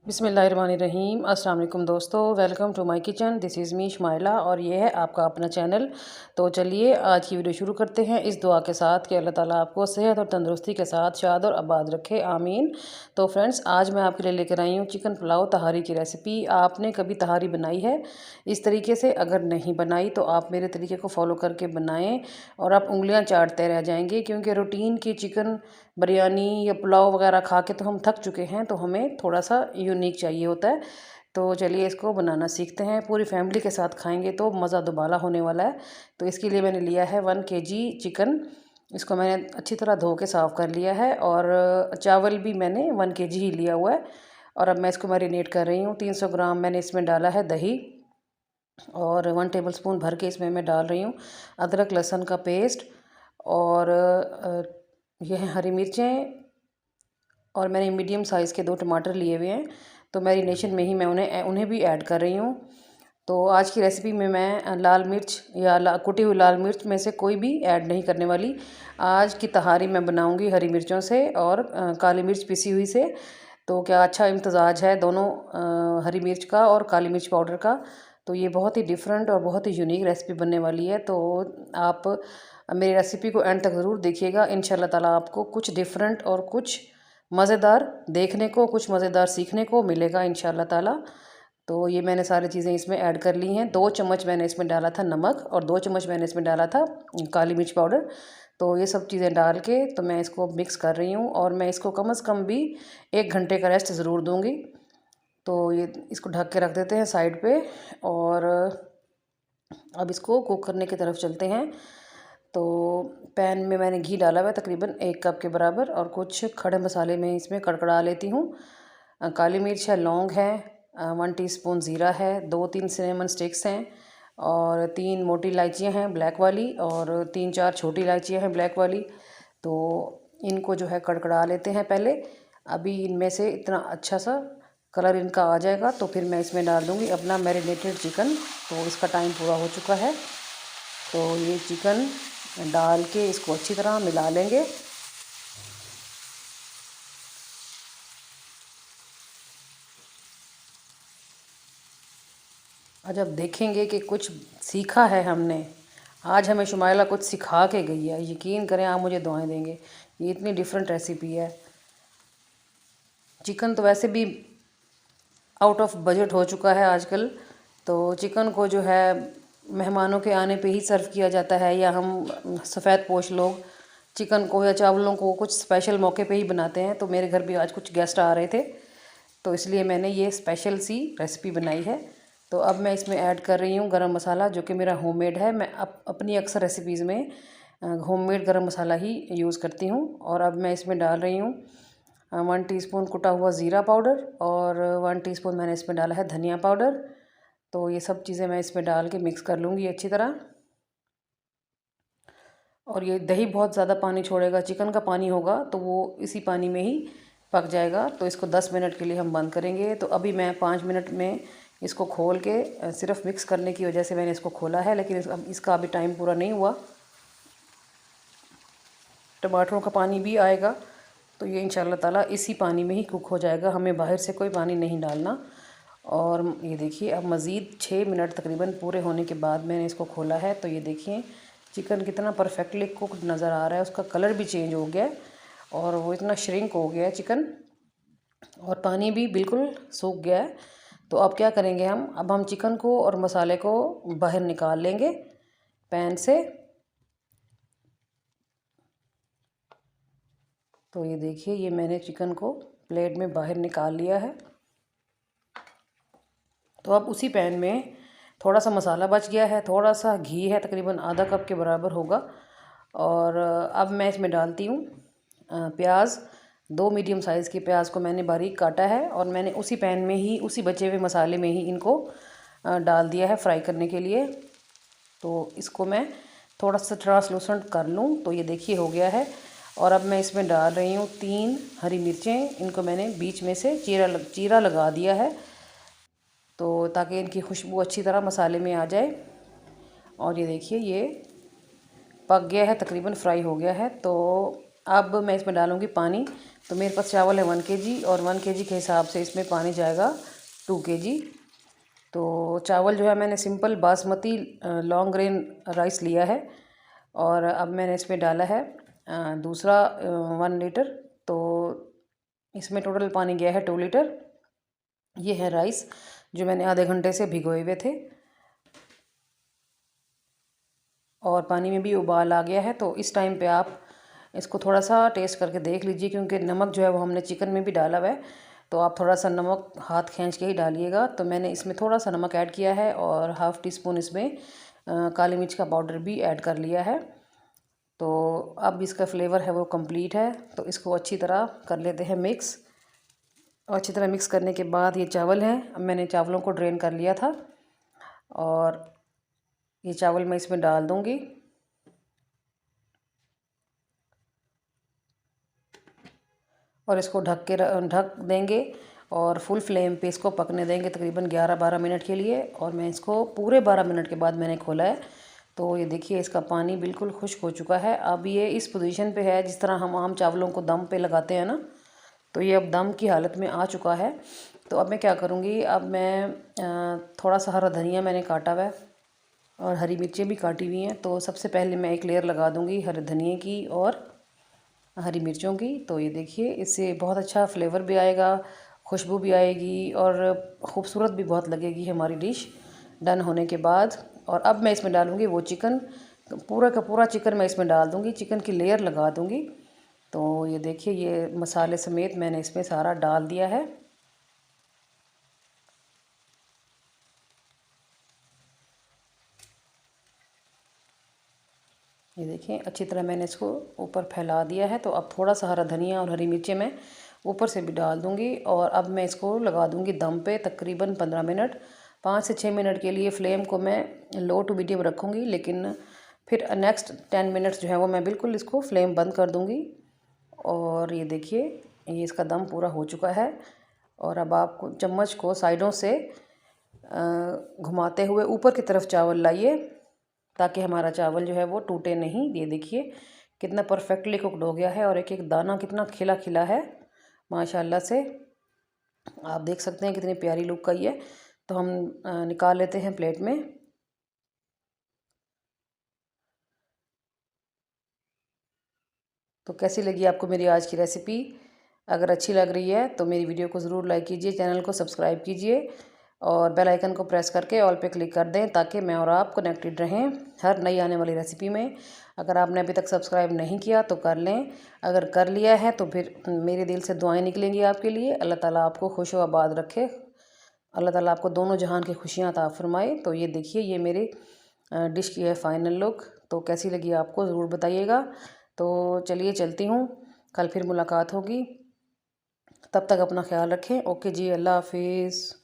बिस्मिल्लाहिर्रहमानिर्रहीम। अस्सलाम वालेकुम दोस्तों, welcome to my kitchen. This is me Shamaila और ये है आपका अपना चैनल। तो चलिए आज की वीडियो शुरू करते हैं इस दुआ के साथ कि अल्लाह ताला आपको सेहत और तंदुरुस्ती के साथ शाद और आबाद रखे, आमीन। तो फ्रेंड्स, आज मैं आपके लिए लेकर आई हूँ चिकन पुलाव तहारी की रेसिपी। आपने कभी तहारी बनाई है इस तरीके से? अगर नहीं बनाई तो आप मेरे तरीके को फॉलो करके बनाएं और आप उंगलियां चाटते रह जाएंगे, क्योंकि रूटीन की चिकन बिरयानी या पुलाव वगैरह खा के तो हम थक चुके हैं, तो हमें थोड़ा सा यूनिक चाहिए होता है। तो चलिए इसको बनाना सीखते हैं। पूरी फैमिली के साथ खाएंगे तो मज़ा दुबाला होने वाला है। तो इसके लिए मैंने लिया है 1 केजी चिकन। इसको मैंने अच्छी तरह धो के साफ़ कर लिया है और चावल भी मैंने 1 केजी ही लिया हुआ है। और अब मैं इसको मैरिनेट कर रही हूँ। 300 ग्राम मैंने इसमें डाला है दही और 1 टेबलस्पून भर के इसमें मैं डाल रही हूँ अदरक लहसुन का पेस्ट। और यह है हरी मिर्चें और मैंने मीडियम साइज़ के 2 टमाटर लिए हुए हैं। तो मैरिनेशन में ही मैं उन्हें भी ऐड कर रही हूँ। तो आज की रेसिपी में मैं लाल मिर्च या कुटी हुई लाल मिर्च में से कोई भी ऐड नहीं करने वाली। आज की तहारी मैं बनाऊंगी हरी मिर्चों से और काली मिर्च पिसी हुई से। तो क्या अच्छा इम्तजाज है दोनों हरी मिर्च का और काली मिर्च पाउडर का। तो ये बहुत ही डिफरेंट और बहुत ही यूनिक रेसिपी बनने वाली है। तो आप मेरी रेसिपी को एंड तक ज़रूर देखिएगा। इंशाल्लाह ताला आपको कुछ डिफरेंट और कुछ मज़ेदार देखने को, कुछ मज़ेदार सीखने को मिलेगा इंशाल्लाह ताला। तो ये मैंने सारी चीज़ें इसमें ऐड कर ली हैं। 2 चम्मच मैंने इसमें डाला था नमक और 2 चम्मच मैंने इसमें डाला था काली मिर्च पाउडर। तो ये सब चीज़ें डाल के तो मैं इसको मिक्स कर रही हूँ और मैं इसको कम से कम भी 1 घंटे का रेस्ट ज़रूर दूँगी। तो ये इसको ढक के रख देते हैं साइड पे। और अब इसको कुक करने की तरफ चलते हैं। तो पैन में मैंने घी डाला हुआ है तकरीबन 1 कप के बराबर और कुछ खड़े मसाले में इसमें कड़कड़ा लेती हूँ। काली मिर्च है, लौंग है, 1 टीस्पून ज़ीरा है, 2-3 सिनेमन स्टिक्स हैं और 3 मोटी इलायचियाँ हैं ब्लैक वाली और 3-4 छोटी इलायचियाँ हैं ब्लैक वाली। तो इनको जो है कड़कड़ा लेते हैं पहले। अभी इनमें से इतना अच्छा सा कलर इनका आ जाएगा तो फिर मैं इसमें डाल दूँगी अपना मैरिनेटेड चिकन। तो इसका टाइम पूरा हो चुका है। तो ये चिकन डाल के इसको अच्छी तरह मिला लेंगे। आज अब देखेंगे कि कुछ सीखा है हमने। आज हमें शुमाइला कुछ सिखा के गई है। यकीन करें, आप मुझे दुआएं देंगे। ये इतनी डिफरेंट रेसिपी है। चिकन तो वैसे भी आउट ऑफ बजट हो चुका है आजकल। तो चिकन को जो है मेहमानों के आने पे ही सर्व किया जाता है, या हम सफ़ेद पोश लोग चिकन को या चावलों को कुछ स्पेशल मौके पे ही बनाते हैं। तो मेरे घर भी आज कुछ गेस्ट आ रहे थे, तो इसलिए मैंने ये स्पेशल सी रेसिपी बनाई है। तो अब मैं इसमें ऐड कर रही हूँ गरम मसाला, जो कि मेरा होममेड है। मैं अपनी अक्सर रेसिपीज़ में होममेड गरम मसाला ही यूज़ करती हूँ। और अब मैं इसमें डाल रही हूँ 1 टीस्पून कुटा हुआ ज़ीरा पाउडर और 1 टीस्पून मैंने इसमें डाला है धनिया पाउडर। तो ये सब चीज़ें मैं इसमें डाल के मिक्स कर लूँगी अच्छी तरह। और ये दही बहुत ज़्यादा पानी छोड़ेगा, चिकन का पानी होगा तो वो इसी पानी में ही पक जाएगा। तो इसको 10 मिनट के लिए हम बंद करेंगे। तो अभी मैं 5 मिनट में इसको खोल के सिर्फ मिक्स करने की वजह से मैंने इसको खोला है, लेकिन इसका अभी टाइम पूरा नहीं हुआ। टमाटरों का पानी भी आएगा तो ये इंशाल्लाह ताला इसी पानी में ही कुक हो जाएगा। हमें बाहर से कोई पानी नहीं डालना। और ये देखिए अब मज़ीद 6 मिनट तकरीबन पूरे होने के बाद मैंने इसको खोला है। तो ये देखिए चिकन कितना परफेक्टली कुकड नज़र आ रहा है। उसका कलर भी चेंज हो गया है और वो इतना श्रिंक हो गया है चिकन, और पानी भी बिल्कुल सूख गया है। तो अब क्या करेंगे अब हम चिकन को और मसाले को बाहर निकाल लेंगे पैन से। तो ये देखिए ये मैंने चिकन को प्लेट में बाहर निकाल लिया है। तो अब उसी पैन में थोड़ा सा मसाला बच गया है, थोड़ा सा घी है, तकरीबन आधा कप के बराबर होगा। और अब मैं इसमें डालती हूँ प्याज। 2 मीडियम साइज़ के प्याज को मैंने बारीक काटा है और मैंने उसी पैन में ही, उसी बचे हुए मसाले में ही इनको डाल दिया है फ्राई करने के लिए। तो इसको मैं थोड़ा सा ट्रांसलूसेंट कर लूँ। तो ये देखिए हो गया है। और अब मैं इसमें डाल रही हूँ 3 हरी मिर्चें। इनको मैंने बीच में से चीरा लगा दिया है, तो ताकि इनकी खुशबू अच्छी तरह मसाले में आ जाए। और ये देखिए ये पक गया है, तकरीबन फ्राई हो गया है। तो अब मैं इसमें डालूँगी पानी। तो मेरे पास चावल है 1 केजी और 1 केजी के हिसाब से इसमें पानी जाएगा 2 केजी। तो चावल जो है मैंने simple basmati long grain rice लिया है और अब मैंने इसमें डाला है दूसरा 1 लीटर। तो इसमें टोटल पानी गया है 2 लीटर। ये है राइस जो मैंने आधे घंटे से भिगोए हुए थे और पानी में भी उबाल आ गया है। तो इस टाइम पे आप इसको थोड़ा सा टेस्ट करके देख लीजिए, क्योंकि नमक जो है वो हमने चिकन में भी डाला हुआ है, तो आप थोड़ा सा नमक हाथ खींच के ही डालिएगा। तो मैंने इसमें थोड़ा सा नमक ऐड किया है और हाफ़ टी स्पून इसमें काली मिर्च का पाउडर भी ऐड कर लिया है। तो अब इसका फ्लेवर है वो कंप्लीट है। तो इसको अच्छी तरह कर लेते हैं मिक्स। और अच्छी तरह मिक्स करने के बाद ये चावल हैं, अब मैंने चावलों को ड्रेन कर लिया था और ये चावल मैं इसमें डाल दूँगी। और इसको ढक देंगे और फुल फ्लेम पे इसको पकने देंगे तकरीबन 11-12 मिनट के लिए। और मैं इसको पूरे 12 मिनट के बाद मैंने खोला है। तो ये देखिए इसका पानी बिल्कुल खुश्क हो चुका है। अब ये इस पोजीशन पे है जिस तरह हम आम चावलों को दम पे लगाते हैं ना, तो ये अब दम की हालत में आ चुका है। तो अब मैं क्या करूँगी, अब मैं थोड़ा सा हरा धनिया मैंने काटा हुआ है और हरी मिर्चें भी काटी हुई हैं। तो सबसे पहले मैं एक लेयर लगा दूँगी हरे धनिए की और हरी मिर्चों की। तो ये देखिए इससे बहुत अच्छा फ्लेवर भी आएगा, खुशबू भी आएगी और ख़ूबसूरत भी बहुत लगेगी हमारी डिश डन होने के बाद। और अब मैं इसमें डालूँगी वो चिकन, पूरा का पूरा चिकन मैं इसमें डाल दूँगी, चिकन की लेयर लगा दूँगी। तो ये देखिए ये मसाले समेत मैंने इसमें सारा डाल दिया है। ये देखें अच्छी तरह मैंने इसको ऊपर फैला दिया है। तो अब थोड़ा सा हरा धनिया और हरी मिर्चें मैं ऊपर से भी डाल दूँगी और अब मैं इसको लगा दूँगी दम पे तकरीबन 15 मिनट। 5 से 6 मिनट के लिए फ़्लेम को मैं लो टू मीडियम रखूँगी, लेकिन फिर नेक्स्ट 10 मिनट्स जो है वो मैं बिल्कुल इसको फ्लेम बंद कर दूँगी। और ये देखिए ये इसका दम पूरा हो चुका है। और अब आप चम्मच को साइडों से घुमाते हुए ऊपर की तरफ चावल लाइए ताकि हमारा चावल जो है वो टूटे नहीं। ये देखिए कितना परफेक्टली कुकड हो गया है और एक एक दाना कितना खिला खिला है माशाल्लाह से। आप देख सकते हैं कितनी प्यारी लुक का ये है। तो हम निकाल लेते हैं प्लेट में। तो कैसी लगी आपको मेरी आज की रेसिपी? अगर अच्छी लग रही है तो मेरी वीडियो को ज़रूर लाइक कीजिए, चैनल को सब्सक्राइब कीजिए और बेल आइकन को प्रेस करके ऑल पे क्लिक कर दें ताकि मैं और आप कनेक्टेड रहें हर नई आने वाली रेसिपी में। अगर आपने अभी तक सब्सक्राइब नहीं किया तो कर लें, अगर कर लिया है तो फिर मेरे दिल से दुआएं निकलेंगी आपके लिए। अल्लाह ताला आपको खुश व आबाद रखे, अल्लाह ताला आपको दोनों जहान की खुशियाँ अता फरमाए। तो ये देखिए ये मेरे डिश की है फ़ाइनल लुक। तो कैसी लगी आपको ज़रूर बताइएगा। तो चलिए चलती हूँ, कल फिर मुलाकात होगी, तब तक अपना ख्याल रखें। ओके जी, अल्लाह हाफिज़।